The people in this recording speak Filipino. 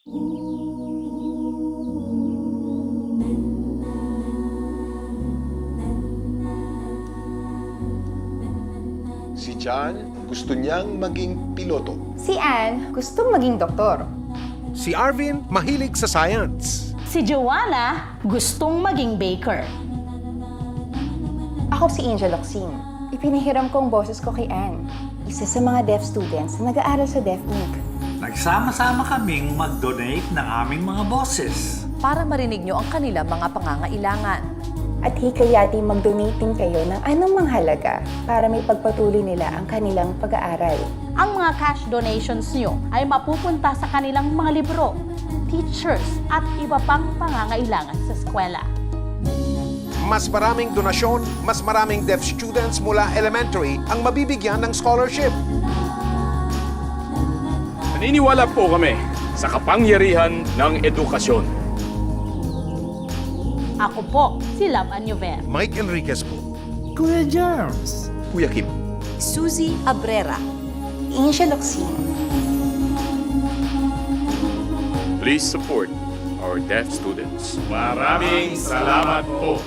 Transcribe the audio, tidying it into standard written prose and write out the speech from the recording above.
Si John, gusto niyang maging piloto. Si Anne, gustong maging doktor. Si Arvin, mahilig sa science. Si Joanna, gustong maging baker. Ako si Angel Oxing. Ipinahiram ko ang boses ko kay Anne, isa sa mga deaf students na nag-aaral sa DepEd. Nagsama-sama kaming mag-donate ng aming mga boses. Para marinig nyo ang kanilang mga pangangailangan. At hikayati mag-donate din kayo ng anumang halaga para may pagpatuloy nila ang kanilang pag-aaral. Ang mga cash donations nyo ay mapupunta sa kanilang mga libro, teachers, at iba pang pangangailangan sa eskwela. Mas maraming donasyon, mas maraming deaf students mula elementary ang mabibigyan ng scholarship. Naniniwala po kami sa kapangyarihan ng edukasyon. Ako po, si Love Anyover. Mike Enriquez po. Kuya Germs. Kuya Kim. Suzy Abrera. Angel Oxing. Please support our deaf students. Maraming salamat po.